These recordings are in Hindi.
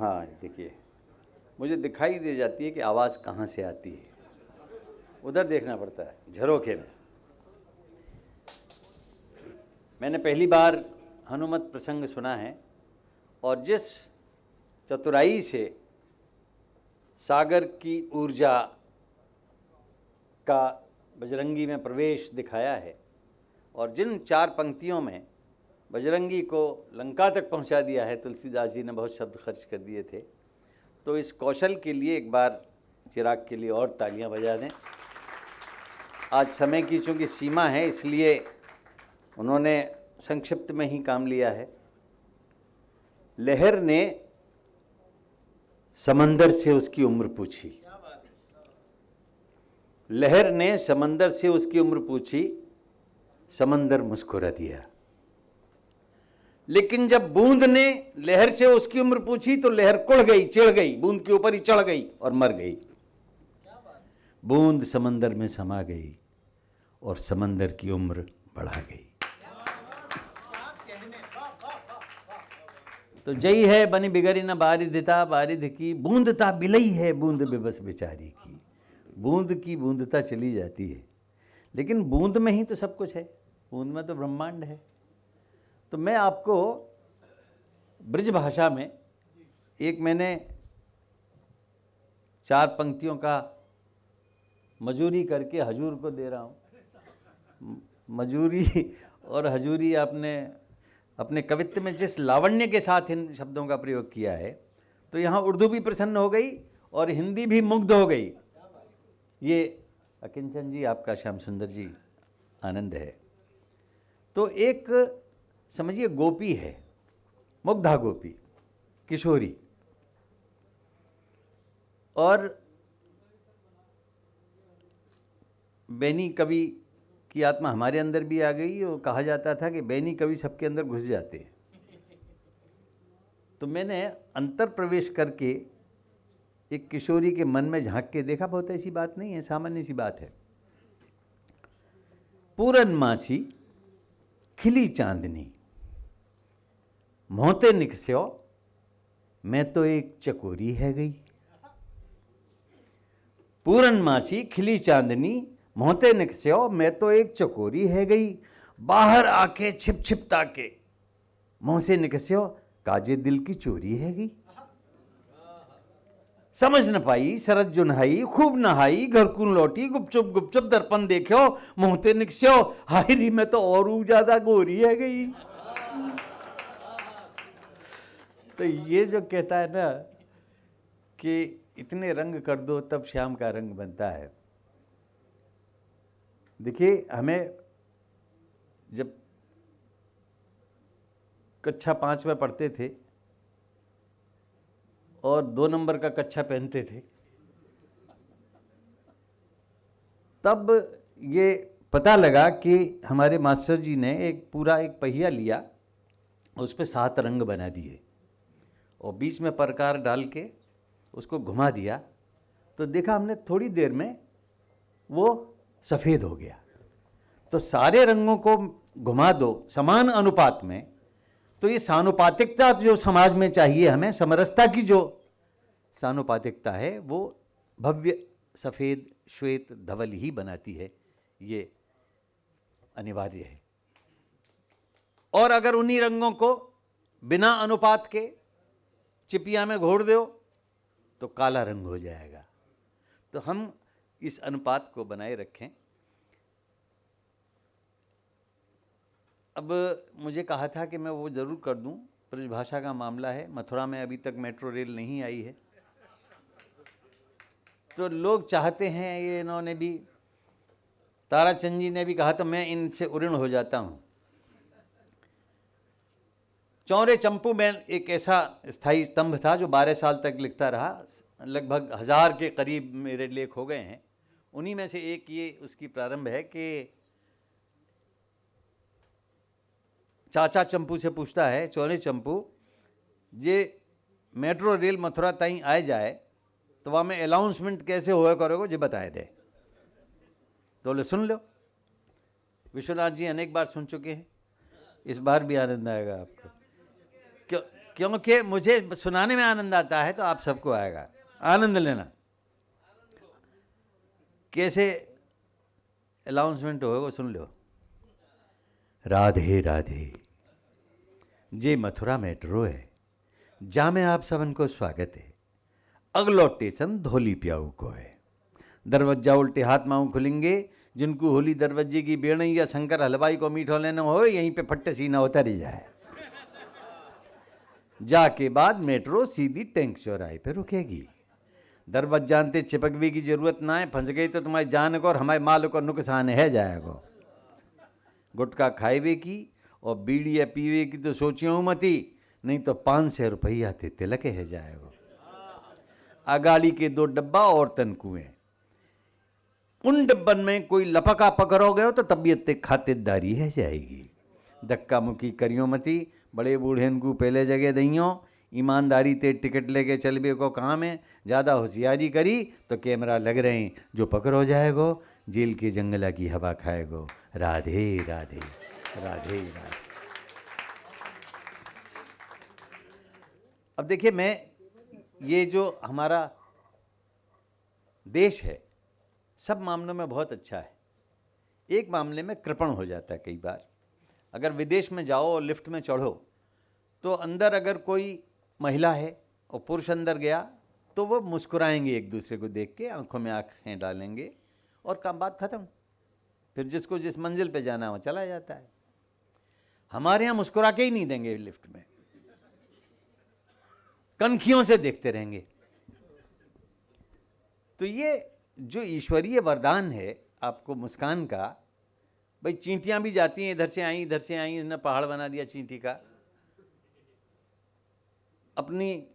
हाँ देखिए, मुझे दिखाई दे जाती है कि आवाज़ कहाँ से आती है, उधर देखना पड़ता है झरोखे में। मैंने पहली बार हनुमत प्रसंग सुना है, और जिस चतुराई से सागर की ऊर्जा का बजरंगी में प्रवेश दिखाया है, और जिन 4 पंक्तियों में बजरंगी को लंका तक पहुंचा दिया है, तुलसीदास जी ने बहुत शब्द खर्च कर दिए थे। तो इस कौशल के लिए एक बार चिराग के लिए और तालियां बजा दें। आज समय की चूँकि सीमा है, इसलिए उन्होंने संक्षिप्त में ही काम लिया है। लहर ने समंदर से उसकी उम्र पूछी, लहर ने समंदर से उसकी उम्र पूछी, समंदर मुस्कुरा दिया। लेकिन जब बूंद ने लहर से उसकी उम्र पूछी तो लहर कुढ़ गई, चिढ़ गई, बूंद के ऊपर ही चढ़ गई और मर गई। बूंद समंदर में समा गई और समंदर की उम्र बढ़ा गई। तो जई है बनी बिगड़ी न बारिधिता, बारिध की बूंदता बिलई है, बूंद बेबस बेचारी की। बूंद की बूंदता चली जाती है, लेकिन बूंद में ही तो सब कुछ है, बूंद में तो ब्रह्मांड है। तो मैं आपको ब्रज भाषा में एक मैंने 4 पंक्तियों का मजूरी करके हजूर को दे रहा हूँ। मजूरी और हजूरी आपने अपने कवित्व में जिस लावण्य के साथ इन शब्दों का प्रयोग किया है, तो यहाँ उर्दू भी प्रसन्न हो गई और हिंदी भी मुग्ध हो गई। ये अकिंचन जी, आपका श्याम सुंदर जी, आनंद है। तो एक समझिए गोपी है, मुग्धा गोपी, किशोरी, और बैनी कवि की आत्मा हमारे अंदर भी आ गई। और कहा जाता था कि बैनी कवि सबके अंदर घुस जाते हैं। तो मैंने अंतर प्रवेश करके एक किशोरी के मन में झांक के देखा। बहुत ऐसी बात नहीं है, सामान्य सी बात है। पूरनमासी खिली चांदनी, मोहते निकस्यो मैं तो एक चकोरी है गई। पूरनमासी खिली चांदनी, मोहते निकस्यो मैं तो एक चकोरी है गई। बाहर आके छिप छिप ताके, मुंह से निकस्यो काजे दिल की चोरी है गई। समझ न पाई सरद जो नहाई, खूब नहाई घर को लौटी, गुपचुप गुपचुप दर्पण देखो, मोहते निकस्यो हायरी में तो और ज्यादा गोरी है गई। तो ये जो कहता है ना कि इतने रंग कर दो तब श्याम का रंग बनता है। देखिए, हमें जब कक्षा 5 में पढ़ते थे और 2 नंबर का कच्छा पहनते थे, तब ये पता लगा कि हमारे मास्टर जी ने एक पूरा एक पहिया लिया, उस पर 7 रंग बना दिए और बीच में प्रकार डाल के उसको घुमा दिया। तो देखा हमने थोड़ी देर में वो सफ़ेद हो गया। तो सारे रंगों को घुमा दो समान अनुपात में, तो ये सानुपातिकता जो समाज में चाहिए हमें, समरसता की जो सानुपातिकता है, वो भव्य सफ़ेद श्वेत धवल ही बनाती है। ये अनिवार्य है। और अगर उन्हीं रंगों को बिना अनुपात के चिपिया में घोड़ दो तो काला रंग हो जाएगा। तो हम इस अनुपात को बनाए रखें। अब मुझे कहा था कि मैं वो ज़रूर कर दूं, ब्रजभाषा का मामला है। मथुरा में अभी तक मेट्रो रेल नहीं आई है, तो लोग चाहते हैं, ये इन्होंने भी, ताराचंद जी ने भी कहा, तो मैं इनसे उऋण हो जाता हूँ। चौरे चंपू में एक ऐसा स्थायी स्तंभ था जो 12 साल तक लिखता रहा। लगभग 1000 के करीब मेरे लेख हो गए हैं। उन्हीं में से एक ये उसकी प्रारंभ है कि चाचा चंपू से पूछता है, चौरे चंपू जे मेट्रो रेल मथुरा ताई आए जाए तो वहाँ में अनाउंसमेंट कैसे होए करोगे जे बताए दे। तो बोले सुन लो। विश्वनाथ जी अनेक बार सुन चुके हैं, इस बार भी आनंद आएगा आपको। क्यों? क्योंकि मुझे सुनाने में आनंद आता है तो आप सबको आएगा, आनंद लेना। कैसे अनाउंसमेंट हो वो सुन लो। राधे राधे, जे मथुरा मेट्रो है, जा में आप सबन को स्वागत है। अगलो स्टेशन धोली प्याऊ को है। दरवाजा उल्टे हाथ माऊ खुलेंगे, जिनको होली दरवाजे की बेड़ई या शंकर हलवाई को मीठो लेना हो, यहीं पे फट्टे सीना उतर ही जाए। जाके बाद मेट्रो सीधी टैंक चौराहे पे रुकेगी। दरवाजा जानते चिपकने की जरूरत ना है, फंस गई तो तुम्हारी जान को और हमारे माल को नुकसान है जाएगा। गुटखा खाएवे की और बीड़ी या पीवे की तो सोचियो मती, नहीं तो 500 रुपया थे तिलक है जाएगा। अगाड़ी के 2 डब्बा और तनकुएं, उन डब्बन में कोई लपका पकड़ो गए तो तबीयत ते खातिरदारी है जाएगी। धक्का मुक्की करियो मती, बड़े बूढ़े को पहले जगह दइयो, ईमानदारी ते टिकट लेके चलबे को काम है। ज़्यादा होशियारी करी तो कैमरा लग रहे हैं, जो पकड़ो जाएगो जेल के जंगला की हवा खाएगो। राधे राधे राधे राधे। अब देखिए, मैं ये जो हमारा देश है सब मामलों में बहुत अच्छा है, एक मामले में कृपण हो जाता है कई बार। अगर विदेश में जाओ और लिफ्ट में चढ़ो तो अंदर अगर कोई महिला है और पुरुष अंदर गया तो वो मुस्कुराएंगे, एक दूसरे को देख के आंखों में आंखें डालेंगे और काम बात खत्म। फिर जिसको जिस मंजिल पे जाना हो चला जाता है। हमारे यहाँ मुस्कुरा के ही नहीं देंगे लिफ्ट में, कनखियों से देखते रहेंगे। तो ये जो ईश्वरीय वरदान है आपको मुस्कान का, भाई चींटियां भी जाती हैं, इधर से आई इधर से आई, इन्होंने पहाड़ बना दिया चींटी का। अपनी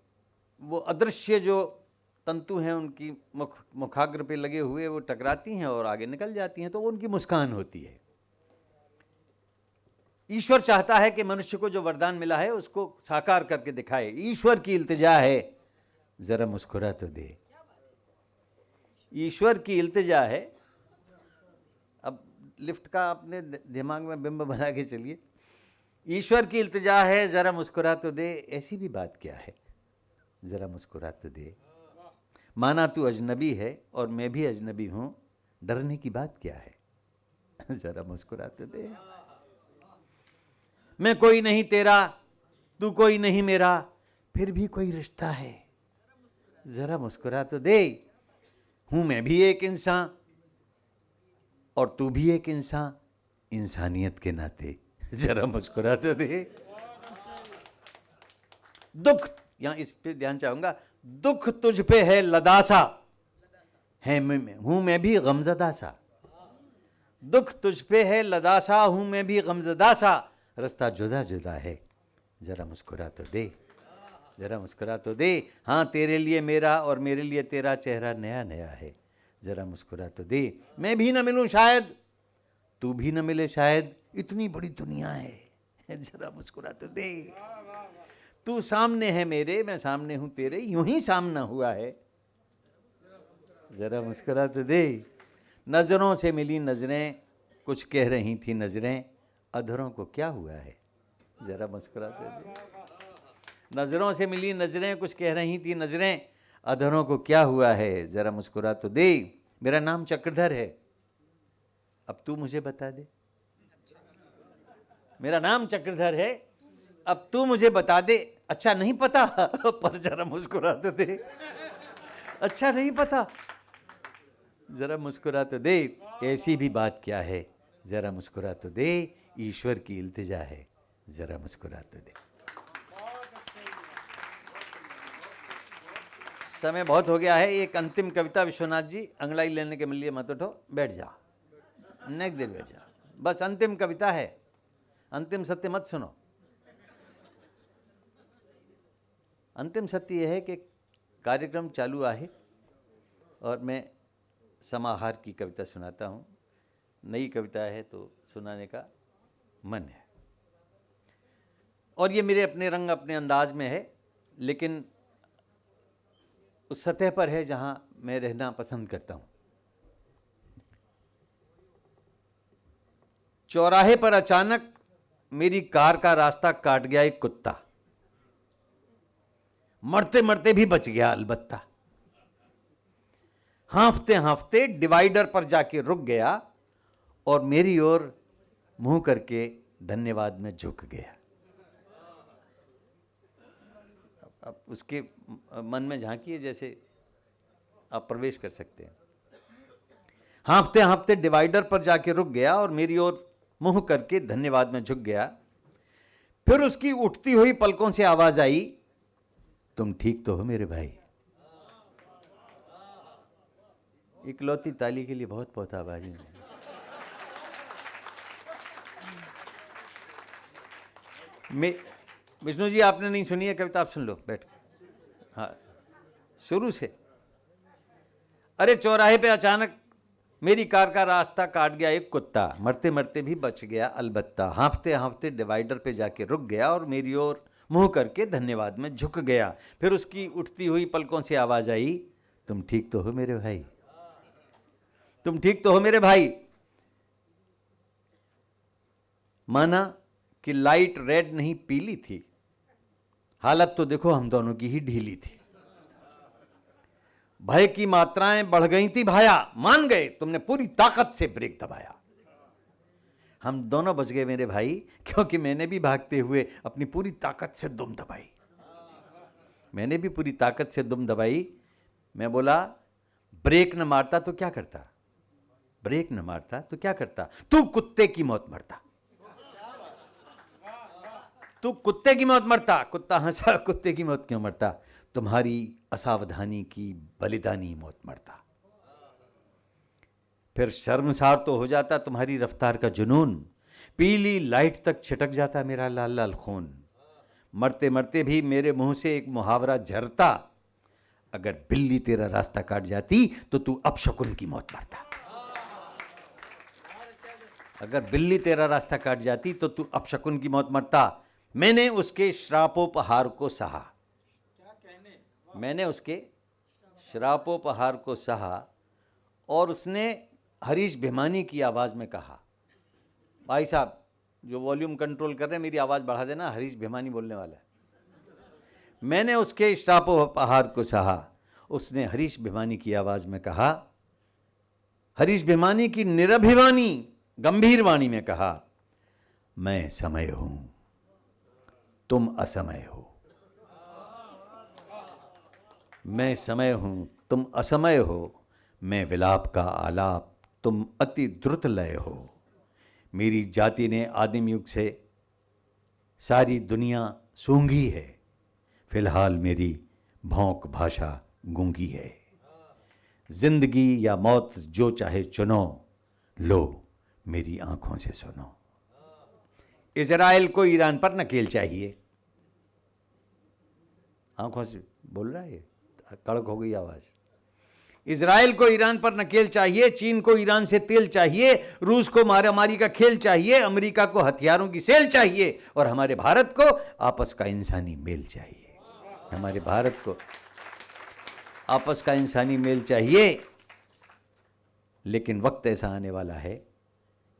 वो अदृश्य जो तंतु हैं उनकी मुखाग्र पे लगे हुए वो टकराती हैं और आगे निकल जाती हैं, तो वो उनकी मुस्कान होती है। ईश्वर चाहता है कि मनुष्य को जो वरदान मिला है उसको साकार करके दिखाए। ईश्वर की इल्तिजा है, जरा मुस्कुरा तो दे। ईश्वर की इल्तिजा है। अब लिफ्ट का अपने दिमाग में बिंब बना के चलिए। ईश्वर की इल्तिजा है, जरा मुस्कुरा तो दे। ऐसी भी बात क्या है, जरा मुस्कुरा तो दे। माना तू अजनबी है और मैं भी अजनबी हूं, डरने की बात क्या है, जरा मुस्कुरा तो दे। मैं कोई नहीं तेरा, तू कोई नहीं मेरा, फिर भी कोई रिश्ता है, जरा मुस्कुरा तो दे। हूं मैं भी एक इंसान और तू भी एक इंसान, इंसानियत के नाते जरा मुस्कुरा तो दे। दुख, यहां इस पे ध्यान चाहूंगा, दुख तुझ पे है लदासा, है हूं मैं भी गमज़दा सा। दुख तुझ पे है लदासा, हूं मैं भी गमज़दा सा, रास्ता जुदा जुदा है, जरा मुस्कुरा तो दे, जरा मुस्कुरा तो दे। हाँ तेरे लिए मेरा और मेरे लिए तेरा चेहरा नया नया है, जरा मुस्कुरा तो दे। मैं भी न मिलूं शायद, तू भी न मिले शायद, इतनी बड़ी दुनिया है, जरा मुस्कुरा तो दे। तू सामने है मेरे, मैं सामने हूं तेरे, यूं ही सामना हुआ है, जरा मुस्कुरा तो दे। नजरों से मिली नजरें, कुछ कह रही थी नजरें, अधरों को क्या हुआ है, जरा मुस्कुरा तो दे। नजरों से मिली नजरें, कुछ कह रही थी नजरें, अधरों को क्या हुआ है, जरा मुस्कुरा तो दे। मेरा नाम चक्रधर है, अब तू मुझे बता दे। मेरा नाम चक्रधर है, अब तू मुझे बता दे। अच्छा नहीं पता पर जरा मुस्कुरा तो दे। अच्छा नहीं पता, जरा मुस्कुरा तो दे। ऐसी भी बात क्या है, जरा मुस्कुरा तो दे। ईश्वर की इल्तिजा है, जरा मुस्कुरा तो दे। समय बहुत हो गया है। एक अंतिम कविता विश्वनाथ जी, अंगड़ाई लेने के लिए मत उठो, बैठ जा, नेक देर बैठ जा। बस अंतिम कविता है, अंतिम सत्य मत सुनो। अंतिम सत्य यह है कि कार्यक्रम चालू है और मैं समाहार की कविता सुनाता हूँ। नई कविता है तो सुनाने का मन है, और ये मेरे अपने रंग अपने अंदाज में है, लेकिन उस सतह पर है जहाँ मैं रहना पसंद करता हूँ। चौराहे पर अचानक मेरी कार का रास्ता काट गया एक कुत्ता। मरते मरते भी बच गया अलबत्ता। हांफते हांफते डिवाइडर पर जाके रुक गया और मेरी ओर मुंह करके धन्यवाद में झुक गया। अब उसके मन में झांकिए, जैसे आप प्रवेश कर सकते हैं। हांफते हांफते डिवाइडर पर जाके रुक गया और मेरी ओर मुंह करके धन्यवाद में झुक गया। फिर उसकी उठती हुई पलकों से आवाज आई, तुम ठीक तो हो मेरे भाई। इकलौती ताली के लिए बहुत बहुत आभारी हूं। विष्णु जी, आपने नहीं सुनी है कविता? आप सुन लो, बैठ। हाँ, शुरू से। अरे चौराहे पे अचानक मेरी कार का रास्ता काट गया एक कुत्ता, मरते मरते भी बच गया अलबत्ता। हांफते हांफते डिवाइडर पे जाके रुक गया और मेरी ओर मुंह करके धन्यवाद में झुक गया। फिर उसकी उठती हुई पलकों से आवाज आई, तुम ठीक तो हो मेरे भाई, तुम ठीक तो हो मेरे भाई। माना कि लाइट रेड नहीं पीली थी, हालत तो देखो हम दोनों की ही ढीली थी। भय की मात्राएं बढ़ गई थी भाया, मान गए तुमने पूरी ताकत से ब्रेक दबाया। हम दोनों बच गए मेरे भाई, क्योंकि मैंने भी भागते हुए अपनी पूरी ताकत से दुम दबाई। मैंने भी पूरी ताकत से दुम दबाई। मैं बोला, ब्रेक न मारता तो क्या करता, ब्रेक न मारता तो क्या करता, तू कुत्ते की मौत मरता, तू कुत्ते की मौत मरता। कुत्ता हंसा, कुत्ते की मौत क्यों मरता, तुम्हारी असावधानी की बलिदानी मौत मरता। फिर शर्मसार तो हो जाता तुम्हारी रफ्तार का जुनून, पीली लाइट तक छिटक जाता मेरा लाल लाल खून। मरते मरते भी मेरे मुंह से एक मुहावरा झरता, अगर बिल्ली तेरा रास्ता काट जाती तो तू अपशकुन की मौत मरता। अगर बिल्ली तेरा रास्ता काट जाती तो तू अपशकुन की मौत मरता। मैंने उसके श्रापोपहार को सहा, मैंने उसके श्रापोपहार को सहा और उसने हरीश भिमानी की आवाज़ में कहा, भाई साहब जो वॉल्यूम कंट्रोल कर रहे हैं मेरी आवाज़ बढ़ा देना, हरीश भिमानी बोलने वाला है। मैंने उसके श्रापोपहार को सहा, उसने हरीश भिमानी की आवाज़ में कहा। हरीश भिमानी की निरभिमानी गंभीर वाणी में कहा, मैं समय हूं तुम असमय हो, मैं समय हूं तुम असमय हो, मैं विलाप का आलाप तुम अति द्रुत लय हो। मेरी जाति ने आदिम युग से सारी दुनिया सूंघी है, फिलहाल मेरी भौंक भाषा गूंगी है। जिंदगी या मौत जो चाहे चुनो, लो मेरी आंखों से सुनो। इजराइल को ईरान पर नकेल चाहिए, आंखों से बोल रहा है ये, कड़क हो गई आवाज। इजराइल को ईरान पर नकेल चाहिए, चीन को ईरान से तेल चाहिए, रूस को मारामारी का खेल चाहिए, अमेरिका को हथियारों की सेल चाहिए और हमारे भारत को आपस का इंसानी मेल चाहिए। हमारे भारत को आपस का इंसानी मेल चाहिए। लेकिन वक्त ऐसा आने वाला है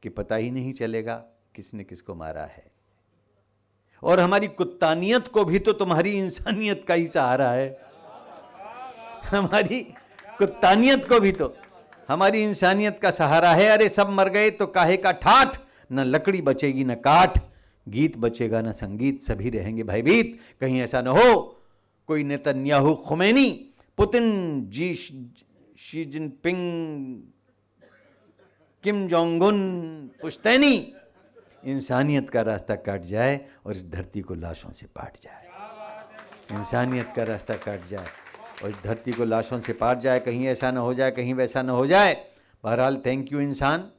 कि पता ही नहीं चलेगा किसने किसको मारा है। और हमारी कुत्तानियत को भी तो तुम्हारी इंसानियत का ही सहारा है। हमारी कुत्तानियत को भी तो हमारी इंसानियत का सहारा है। अरे सब मर गए तो काहे का ठाठ, न लकड़ी बचेगी न काठ, गीत बचेगा न संगीत, सभी रहेंगे भयभीत। कहीं ऐसा न हो कोई Netanyahu Khomeini, Putin Xi Jinping, Kim Jong Un पुश्तैनी इंसानियत का रास्ता काट जाए और इस धरती को लाशों से पाट जाए। इंसानियत का रास्ता काट जाए और इस धरती को लाशों से पाट जाए। कहीं ऐसा ना हो जाए, कहीं वैसा ना हो जाए। बहरहाल थैंक यू इंसान,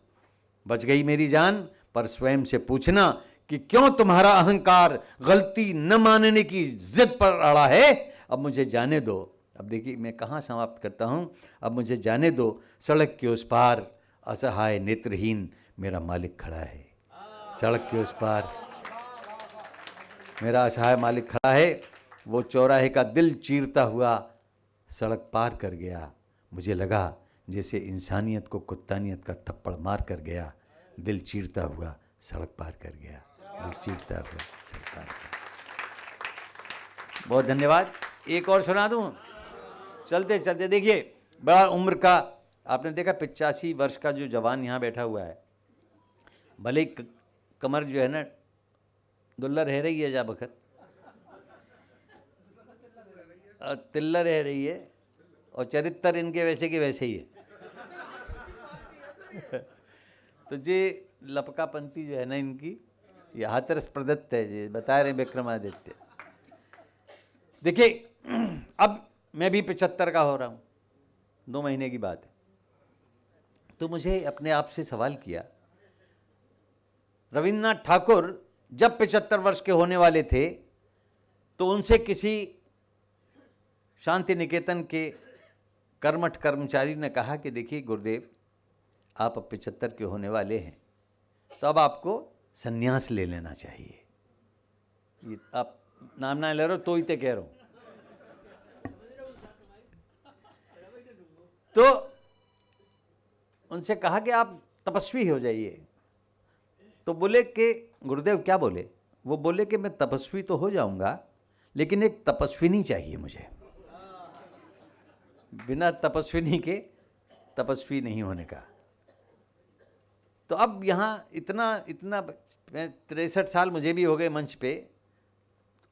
बच गई मेरी जान। पर स्वयं से पूछना कि क्यों तुम्हारा अहंकार गलती न मानने की जिद पर अड़ा है। अब मुझे जाने दो। अब देखिए मैं कहाँ समाप्त करता हूँ। अब मुझे जाने दो। सड़क के उस पार असहाय नेत्रहीन मेरा मालिक खड़ा है। सड़क के उस पार मेरा असहाय मालिक खड़ा है। वो चौराहे का दिल चीरता हुआ सड़क पार कर गया। मुझे लगा जैसे इंसानियत को कुत्तानियत का थप्पड़ मार कर गया। दिल चीरता हुआ सड़क पार कर गया। दिल चीरता हुआ सड़क पार कर गया। बहुत धन्यवाद। एक और सुना दूं? चलते चलते देखिए, बड़ा उम्र का आपने देखा 85 वर्ष का जो जवान यहाँ बैठा हुआ है, भले ही कमर जो है ना दुल्ला रह रही है, जा बखत तिल्ला रह रही है, और चरित्र इनके वैसे के वैसे ही है। तो ये लपकापंती जो है ना इनकी, ये हाथरस प्रदत्त है, जी बता रहे विक्रमादित्य। देखिए, अब मैं भी 75 का हो रहा हूँ, 2 महीने की बात है। तो मुझे अपने आप से सवाल किया, रविन्द्रनाथ ठाकुर जब 75 वर्ष के होने वाले थे तो उनसे किसी शांति निकेतन के कर्मठ कर्मचारी ने कहा कि देखिए गुरुदेव, आप अब 75 के होने वाले हैं, तो अब आपको संन्यास ले लेना चाहिए। ये आप नाम ना ले रहे हो तो ही तो कह रहा हूं। तो उनसे कहा कि आप तपस्वी हो जाइए। तो बोले कि गुरुदेव क्या बोले? वो बोले कि मैं तपस्वी तो हो जाऊंगा, लेकिन एक तपस्विनी चाहिए मुझे। बिना तपस्विनी के तपस्वी नहीं होने का। तो अब यहाँ इतना 63 साल मुझे भी हो गए मंच पे,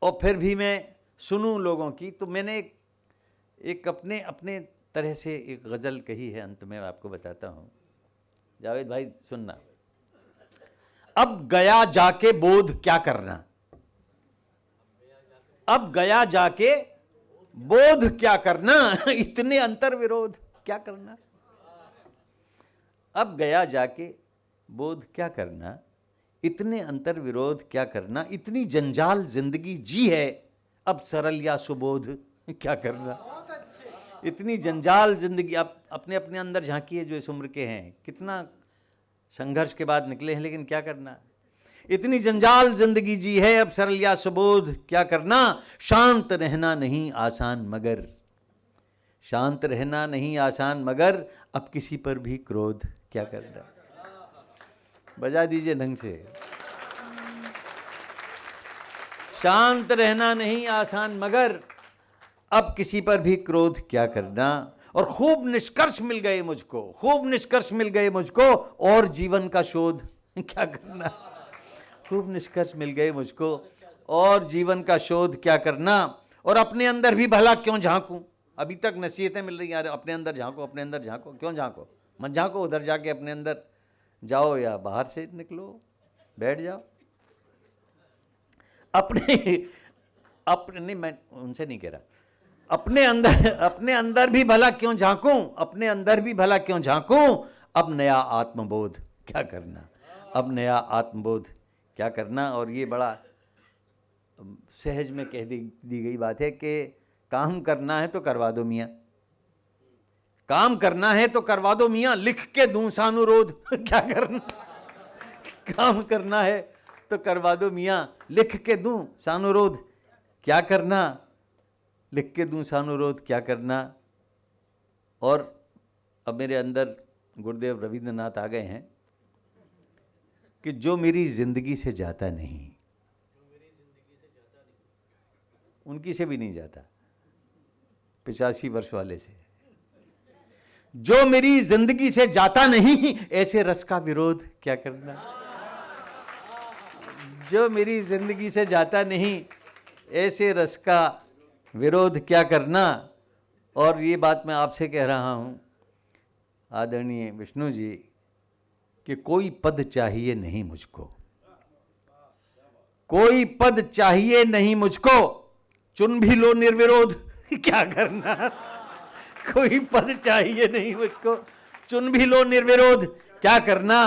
और फिर भी मैं सुनूं लोगों की। तो मैंने एक अपने अपने तरह से एक गज़ल कही है, अंत में आपको बताता हूँ। जावेद भाई सुनना। अब गया जाके बोध क्या करना, अब गया जाके बोध क्या करना, इतने अंतर विरोध क्या करना। अब गया जाके बोध क्या करना, इतने अंतर विरोध क्या करना। इतनी जंजाल जिंदगी जी है, अब सरल या सुबोध क्या करना। इतनी जंजाल जिंदगी, आप अपने अपने अंदर झांकिए जो इस उम्र के हैं, कितना संघर्ष के बाद निकले हैं, लेकिन क्या करना। इतनी जंजाल जिंदगी जी है, अब सरल या सुबोध क्या करना। शांत रहना नहीं आसान मगर, शांत रहना नहीं आसान मगर, अब किसी पर भी क्रोध क्या करना। बजा दीजिए ढंग से। शांत रहना नहीं आसान मगर, अब किसी पर भी क्रोध क्या करना। और खूब निष्कर्ष मिल गए मुझको, खूब निष्कर्ष मिल गए मुझको, और जीवन का शोध क्या करना। खूब निष्कर्ष मिल गए मुझको, और जीवन का शोध क्या करना। और अपने अंदर भी भला क्यों झांकूं। अभी तक नसीहतें मिल रही हैं, अपने अंदर झांको, अपने अंदर झांको। क्यों झांको? मत झांको, उधर जाके अपने अंदर जाओ या बाहर से निकलो, बैठ जाओ। अपने नहीं, मैं उनसे नहीं कह रहा। अपने अंदर भी भला क्यों झांकूं, अपने अंदर भी भला क्यों झांकूं। अब नया आत्मबोध क्या करना, अब नया आत्मबोध क्या करना। और ये बड़ा सहज में कह दी गई बात है कि काम करना है तो करवा दो मियाँ, काम करना है तो करवा दो मियाँ, लिख के दूं सानुरोध क्या करना। काम करना है तो करवा दो मियाँ, लिख के दूं सानुरोध क्या करना, लिख के दूं सानुरोध क्या करना। और अब मेरे अंदर गुरुदेव रविंद्रनाथ आ गए हैं कि जो मेरी जिंदगी से जाता नहीं, उनकी से भी नहीं जाता, 85 वर्ष वाले से। जो मेरी जिंदगी से जाता नहीं, ऐसे रस का विरोध क्या करना। जो मेरी जिंदगी से जाता नहीं, ऐसे रस का विरोध क्या करना। और ये बात मैं आपसे कह रहा हूँ आदरणीय विष्णु जी, कि कोई पद चाहिए नहीं मुझको, कोई पद चाहिए नहीं मुझको, चुन भी लो निर्विरोध क्या करना। कोई पद चाहिए नहीं मुझको, चुन भी लो निर्विरोध क्या करना।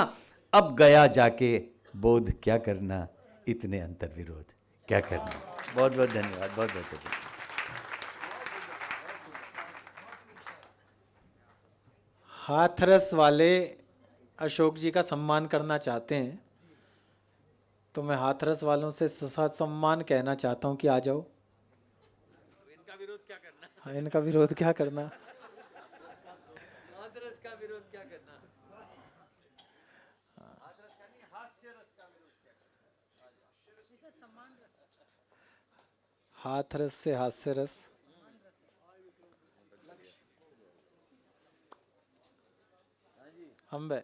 अब गया जाके बोध क्या करना, इतने अंतर विरोध क्या करना। बहुत बहुत धन्यवाद, बहुत बहुत धन्यवाद। हाथरस वाले अशोक जी का सम्मान करना चाहते हैं, तो मैं हाथरस वालों से सम्मान कहना चाहता हूं कि आ जाओ। इनका विरोध क्या करना। हाँ, इनका विरोध क्या करना। हाथरस का विरोध क्या करना। हाथरस का नहीं, हास्यरस का विरोध क्या करना। हाथरस से हास्यरस। अम्बे।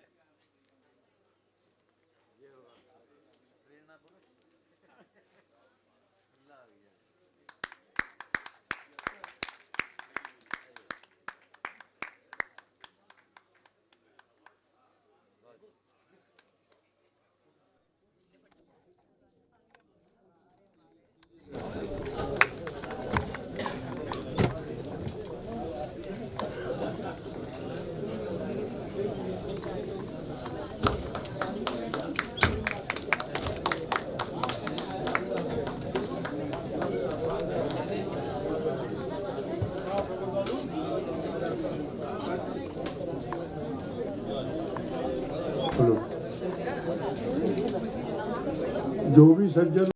जो भी सज्जन